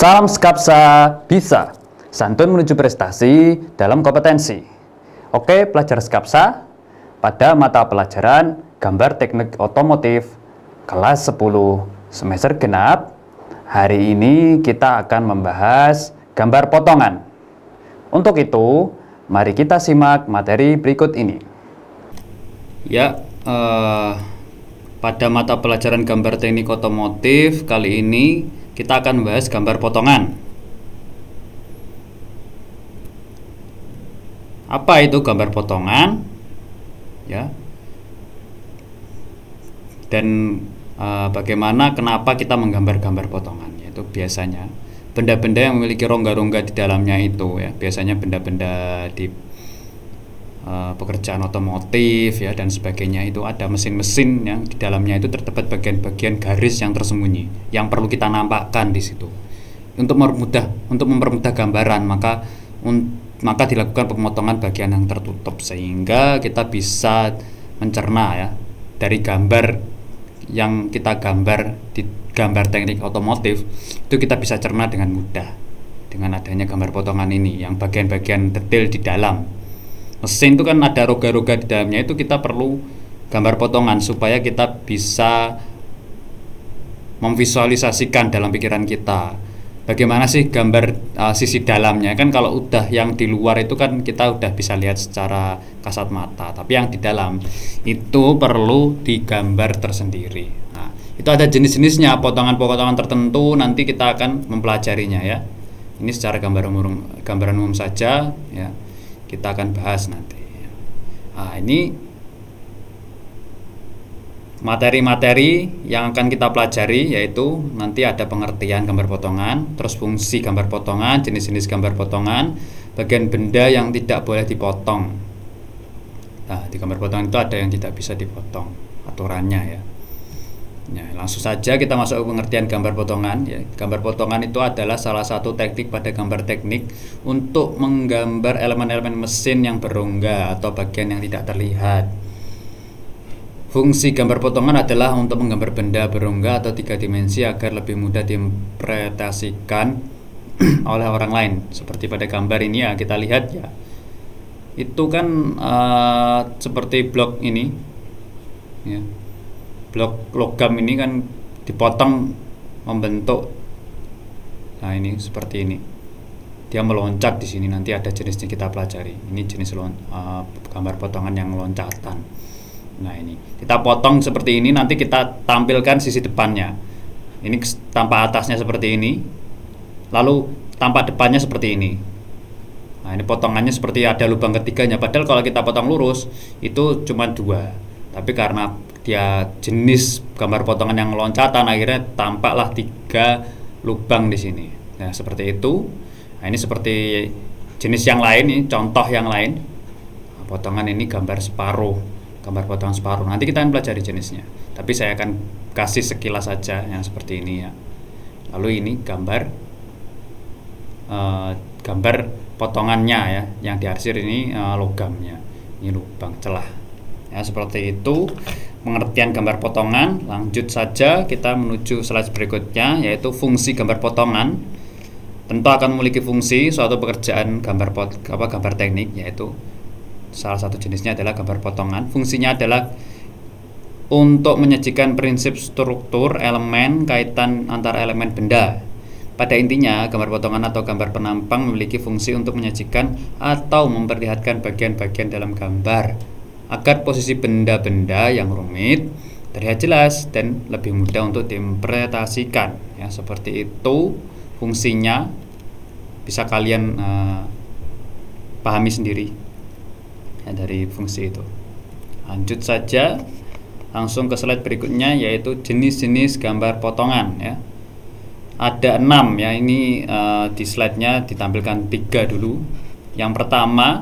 Salam Skapsa bisa, santun menuju prestasi dalam kompetensi. Oke, pelajar Skapsa, pada mata pelajaran Gambar Teknik Otomotif kelas 10 semester genap, hari ini kita akan membahas gambar potongan. Untuk itu, mari kita simak materi berikut ini. Ya, pada mata pelajaran Gambar Teknik Otomotif kali ini kita akan membahas gambar potongan. Apa itu gambar potongan? Ya. Dan bagaimana, kenapa kita menggambar gambar potongan? Yaitu biasanya benda-benda yang memiliki rongga-rongga di dalamnya itu, ya. Biasanya benda-benda di pekerjaan otomotif, ya, dan sebagainya, itu ada mesin-mesin yang di dalamnya itu terdapat bagian-bagian garis yang tersembunyi yang perlu kita nampakkan di situ. Untuk mempermudah gambaran, maka dilakukan pemotongan bagian yang tertutup sehingga kita bisa mencerna, ya, dari gambar yang kita gambar di gambar teknik otomotif itu kita bisa cerna dengan mudah dengan adanya gambar potongan ini yang bagian-bagian detail di dalam. Mesin itu kan ada roga-roga di dalamnya, itu kita perlu gambar potongan supaya kita bisa memvisualisasikan dalam pikiran kita bagaimana sih gambar sisi dalamnya. Kan kalau udah yang di luar itu kan kita udah bisa lihat secara kasat mata, tapi yang di dalam itu perlu digambar tersendiri. Nah, itu ada jenis-jenisnya, potongan-potongan tertentu nanti kita akan mempelajarinya, ya. Ini secara gambaran umum saja, ya. Kita akan bahas nanti. Nah, ini materi-materi yang akan kita pelajari, yaitu nanti ada pengertian gambar potongan, terus fungsi gambar potongan, jenis-jenis gambar potongan, bagian benda yang tidak boleh dipotong. Nah, di gambar potongan itu ada yang tidak bisa dipotong, aturannya, ya. Ya, langsung saja kita masuk ke pengertian gambar potongan, ya. Gambar potongan itu adalah salah satu teknik pada gambar teknik untuk menggambar elemen-elemen mesin yang berongga atau bagian yang tidak terlihat. Fungsi gambar potongan adalah untuk menggambar benda berongga atau tiga dimensi agar lebih mudah diinterpretasikan oleh orang lain. Seperti pada gambar ini, ya, kita lihat, ya, itu kan seperti blok ini, ya. Blok logam ini kan dipotong membentuk, nah ini seperti ini, dia meloncat di sini. Nanti ada jenisnya kita pelajari. Ini jenis gambar potongan yang loncatan. Nah, ini kita potong seperti ini, nanti kita tampilkan sisi depannya. Ini tampak atasnya seperti ini, lalu tampak depannya seperti ini. Nah, ini potongannya seperti ada lubang ketiganya. Padahal kalau kita potong lurus itu cuma dua, tapi karena dia jenis gambar potongan yang loncatan, akhirnya tampaklah tiga lubang di sini. Nah, seperti itu. Nah, ini seperti jenis yang lain, ini contoh yang lain. Nah, potongan ini gambar separuh, gambar potongan separuh. Nanti kita akan pelajari jenisnya. Tapi saya akan kasih sekilas saja yang seperti ini, ya. Lalu ini gambar potongannya, ya. Yang diarsir ini logamnya. Ini lubang celah. Ya, seperti itu pengertian gambar potongan. Lanjut saja kita menuju slide berikutnya, yaitu fungsi gambar potongan. Tentu akan memiliki fungsi suatu pekerjaan gambar teknik, yaitu salah satu jenisnya adalah gambar potongan. Fungsinya adalah untuk menyajikan prinsip struktur elemen, kaitan antara elemen benda. Pada intinya, gambar potongan atau gambar penampang memiliki fungsi untuk menyajikan atau memperlihatkan bagian-bagian dalam gambar agar posisi benda-benda yang rumit terlihat jelas dan lebih mudah untuk diinterpretasikan, ya. Seperti itu fungsinya, bisa kalian pahami sendiri, ya, dari fungsi itu. Lanjut saja langsung ke slide berikutnya, yaitu jenis-jenis gambar potongan, ya. Ada 6, ya. Ini di slide-nya ditampilkan 3 dulu. Yang pertama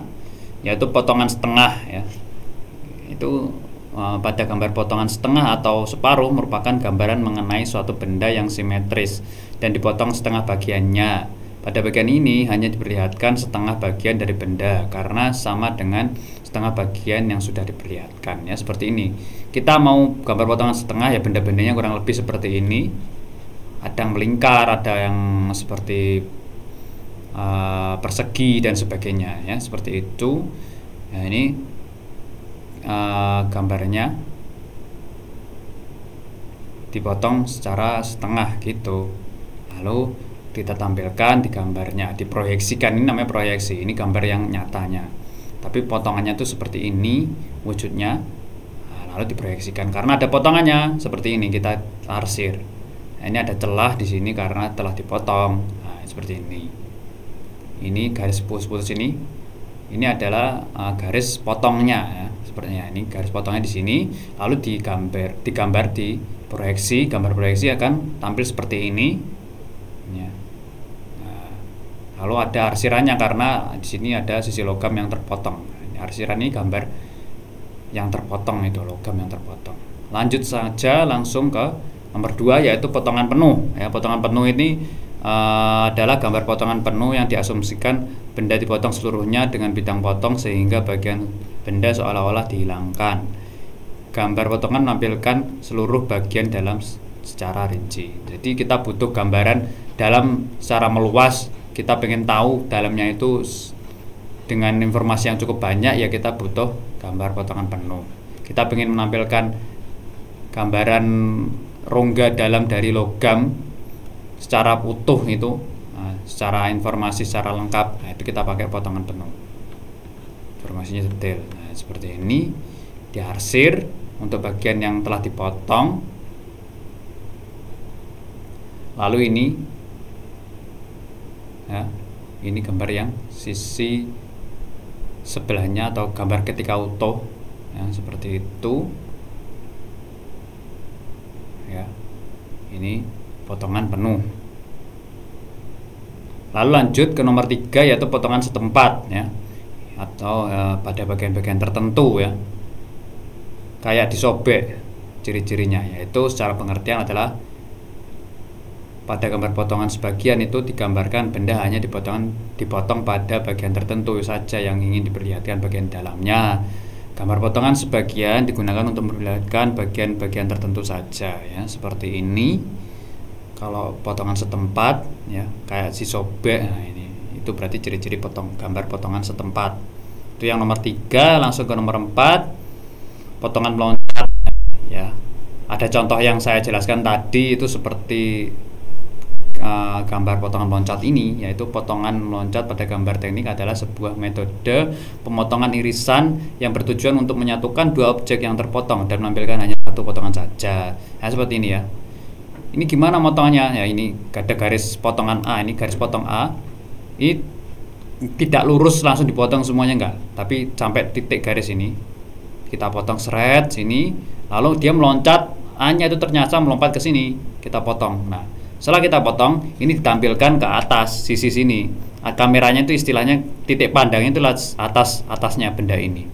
yaitu potongan setengah, ya. Itu pada gambar potongan setengah atau separuh merupakan gambaran mengenai suatu benda yang simetris dan dipotong setengah bagiannya. Pada bagian ini hanya diperlihatkan setengah bagian dari benda karena sama dengan setengah bagian yang sudah diperlihatkan, ya. Seperti ini. Kita mau gambar potongan setengah, ya, benda-bendanya kurang lebih seperti ini. ada yang melingkar, ada yang seperti persegi dan sebagainya ya, seperti itu. Nah, ini gambarnya dipotong secara setengah gitu, lalu kita tampilkan di gambarnya, diproyeksikan. Ini namanya proyeksi, ini gambar yang nyatanya, tapi potongannya tuh seperti ini wujudnya. Lalu diproyeksikan karena ada potongannya seperti ini, kita arsir. Nah, ini ada celah di sini karena telah dipotong. Nah, seperti ini. Ini garis putus-putus ini adalah garis potongnya ya, sepertinya ini garis potongnya di sini. Lalu digambar di proyeksi, gambar proyeksi akan tampil seperti ini. Ya. Nah, lalu ada arsirannya karena di sini ada sisi logam yang terpotong. Ini arsiran ini gambar yang terpotong, itu logam yang terpotong. Lanjut saja langsung ke nomor 2, yaitu potongan penuh ya. Potongan penuh ini adalah gambar potongan penuh yang diasumsikan benda dipotong seluruhnya dengan bidang potong sehingga bagian benda seolah-olah dihilangkan. Gambar potongan menampilkan seluruh bagian dalam secara rinci. Jadi kita butuh gambaran dalam secara meluas, kita pengen tahu dalamnya itu dengan informasi yang cukup banyak, ya kita butuh gambar potongan penuh. Kita pengen menampilkan gambaran rongga dalam dari logam secara utuh itu, secara informasi secara lengkap, nah itu kita pakai potongan penuh, informasinya detail. Nah, seperti ini diarsir untuk bagian yang telah dipotong. Lalu ini ya, ini gambar yang sisi sebelahnya atau gambar ketika utuh ya, seperti itu ya. Ini potongan penuh. Lalu lanjut ke nomor 3, yaitu potongan setempat ya, atau pada bagian-bagian tertentu ya, kayak disobek. Ciri-cirinya yaitu secara pengertian adalah pada gambar potongan sebagian itu digambarkan benda hanya dipotong pada bagian tertentu saja yang ingin diperlihatkan bagian dalamnya. Gambar potongan sebagian digunakan untuk memperlihatkan bagian-bagian tertentu saja ya, seperti ini. Kalau potongan setempat ya, kayak si sobek, nah ini itu berarti ciri-ciri gambar potongan setempat. Itu yang nomor 3. Langsung ke nomor 4, potongan meloncat ya. Ada contoh yang saya jelaskan tadi itu seperti gambar potongan meloncat ini, yaitu potongan meloncat pada gambar teknik adalah sebuah metode pemotongan irisan yang bertujuan untuk menyatukan dua objek yang terpotong dan menampilkan hanya satu potongan saja. Nah, seperti ini ya. Ini gimana motongannya? Ya, ini ada garis potongan A, ini garis potong A. Ini tidak lurus langsung dipotong semuanya, enggak, tapi sampai titik garis ini kita potong seret sini, lalu dia meloncat, A-nya itu ternyata melompat ke sini, kita potong. Nah, setelah kita potong, ini ditampilkan ke atas sisi sini. Kameranya itu istilahnya titik pandangnya itu atasnya benda ini.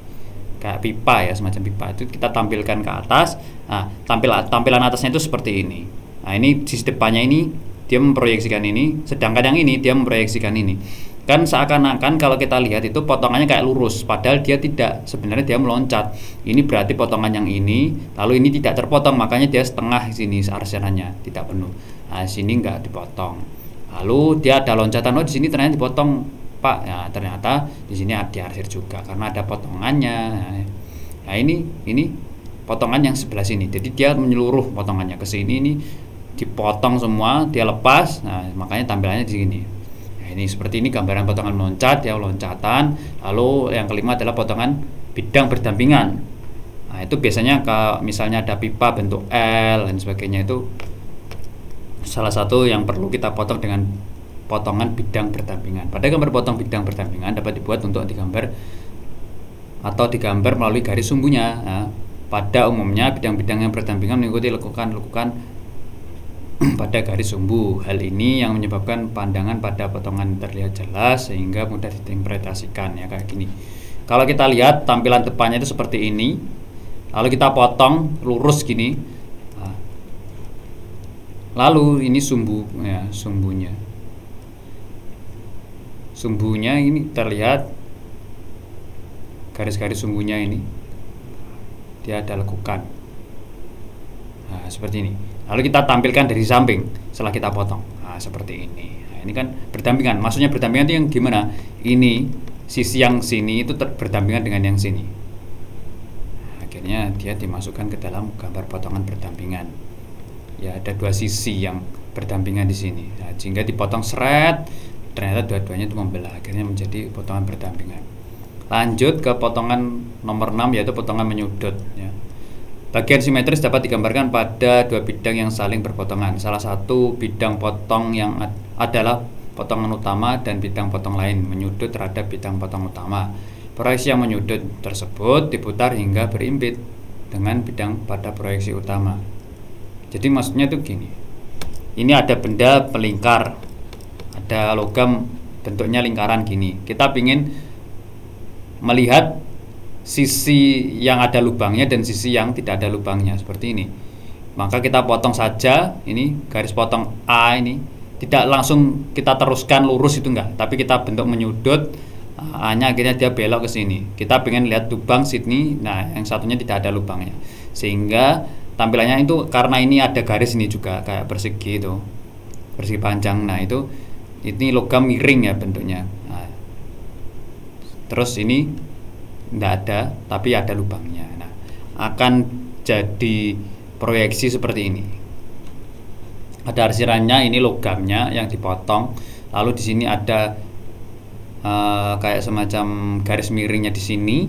Kayak pipa ya, semacam pipa. Itu kita tampilkan ke atas. Nah, tampilan atasnya itu seperti ini. Nah, ini sisi depannya ini dia memproyeksikan ini, sedangkan yang ini dia memproyeksikan ini. Kan seakan-akan kalau kita lihat itu potongannya kayak lurus, padahal dia tidak, sebenarnya dia meloncat. Ini berarti potongan yang ini, lalu ini tidak terpotong, makanya dia setengah sini arsirannya, tidak penuh. Nah, sini enggak dipotong. Lalu dia ada loncatan, oh di sini ternyata dipotong, Pak. Ya, ternyata di sini diarsir juga karena ada potongannya. Nah, ini potongan yang sebelah sini. Jadi dia menyeluruh potongannya ke sini, ini dipotong semua, dia lepas. Nah, makanya tampilannya di sini. Nah, ini seperti ini gambaran potongan meloncat ya, loncatan. Lalu yang kelima adalah potongan bidang berdampingan. Nah, itu biasanya misalnya ada pipa bentuk L dan sebagainya, itu salah satu yang perlu kita potong dengan potongan bidang berdampingan. Pada gambar potong bidang berdampingan dapat dibuat untuk digambar melalui garis sumbunya. Nah, pada umumnya bidang-bidang yang berdampingan mengikuti lekukan pada garis sumbu. Hal ini yang menyebabkan pandangan pada potongan terlihat jelas sehingga mudah diinterpretasikan ya, kayak gini. Kalau kita lihat tampilan depannya itu seperti ini, lalu kita potong lurus gini. Nah, lalu ini sumbunya ini terlihat garis-garis sumbunya ini dia ada lekukan. Nah, seperti ini. Lalu kita tampilkan dari samping setelah kita potong. Nah, seperti ini. Nah, ini kan berdampingan. Maksudnya berdampingan itu yang gimana? Ini sisi yang sini itu berdampingan dengan yang sini. Nah, akhirnya dia dimasukkan ke dalam gambar potongan berdampingan. Ya, ada dua sisi yang berdampingan di sini. Nah, sehingga dipotong seret, ternyata dua-duanya itu membelah. Akhirnya menjadi potongan berdampingan. Lanjut ke potongan nomor 6, yaitu potongan menyudut. Ya. Bagian simetris dapat digambarkan pada dua bidang yang saling berpotongan. Salah satu bidang potong yang adalah potongan utama dan bidang potong lain menyudut terhadap bidang potong utama. Proyeksi yang menyudut tersebut diputar hingga berimpit dengan bidang pada proyeksi utama. Jadi maksudnya itu gini. Ini ada benda pelingkar, ada logam bentuknya lingkaran gini. Kita ingin melihat sisi yang ada lubangnya dan sisi yang tidak ada lubangnya seperti ini. Maka kita potong saja ini garis potong A ini, tidak langsung kita teruskan lurus itu enggak, tapi kita bentuk menyudut. A-nya akhirnya dia belok ke sini. Kita pengen lihat lubang sini. Nah, yang satunya tidak ada lubangnya. Sehingga tampilannya itu karena ini ada garis ini juga kayak persegi itu. Persegi panjang. Nah, ini logam miring ya bentuknya. Nah, terus ini tidak ada, tapi ada lubangnya. Nah, akan jadi proyeksi seperti ini. Ada arsirannya, ini logamnya yang dipotong. Lalu di sini ada kayak semacam garis miringnya di sini.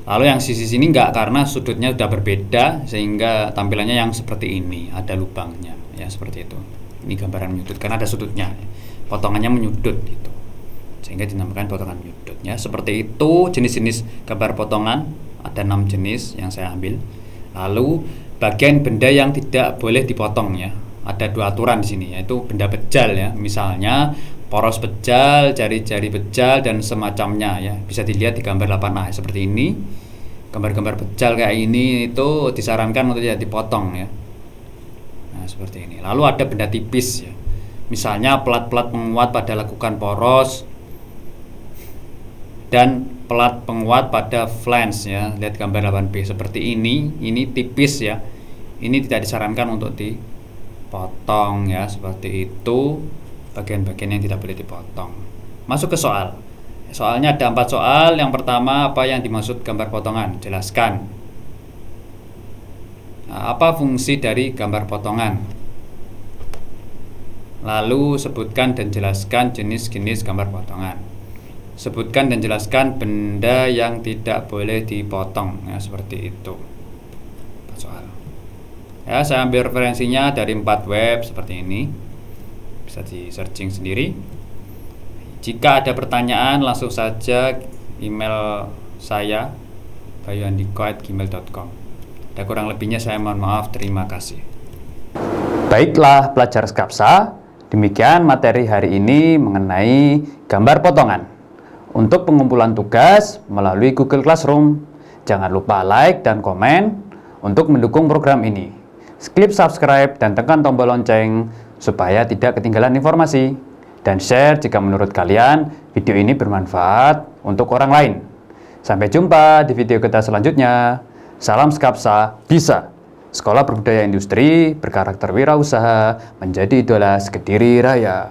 Lalu yang sisi sini enggak, karena sudutnya sudah berbeda sehingga tampilannya yang seperti ini, ada lubangnya ya, seperti itu. Ini gambaran menyudut karena ada sudutnya. Potongannya menyudut gitu. Sehingga dinamakan potongan menyudut ya. Seperti itu jenis-jenis gambar potongan, ada 6 jenis yang saya ambil. Lalu bagian benda yang tidak boleh dipotong ya. Ada 2 aturan di sini, yaitu benda bejal ya. Misalnya poros bejal, jari-jari bejal dan semacamnya ya. Bisa dilihat di gambar 8A seperti ini. Gambar-gambar bejal kayak ini itu disarankan untuk tidak dipotong ya. Nah, seperti ini. Lalu ada benda tipis ya. Misalnya pelat-pelat penguat pada lekukan poros dan pelat penguat pada flange ya. Lihat gambar 8B seperti ini tipis ya. Ini tidak disarankan untuk dipotong ya, seperti itu. Bagian-bagian yang tidak boleh dipotong. Masuk ke soal. Soalnya ada 4 soal. Yang pertama, apa yang dimaksud gambar potongan? Jelaskan. Nah, apa fungsi dari gambar potongan? Lalu sebutkan dan jelaskan jenis-jenis gambar potongan. Sebutkan dan jelaskan benda yang tidak boleh dipotong ya, seperti itu. Soal. Ya, saya ambil referensinya dari 4 web seperti ini. Bisa di searching sendiri. Jika ada pertanyaan langsung saja email saya bayuandiko@gmail.com. Ada kurang lebihnya saya mohon maaf, terima kasih. Baiklah pelajar Skapsa, demikian materi hari ini mengenai gambar potongan. Untuk pengumpulan tugas melalui Google Classroom, jangan lupa like dan komen untuk mendukung program ini. Klik subscribe dan tekan tombol lonceng supaya tidak ketinggalan informasi, dan share jika menurut kalian video ini bermanfaat untuk orang lain. Sampai jumpa di video kita selanjutnya. Salam Skapsa bisa. Sekolah Berbudaya Industri berkarakter wirausaha menjadi idola Kediri Raya.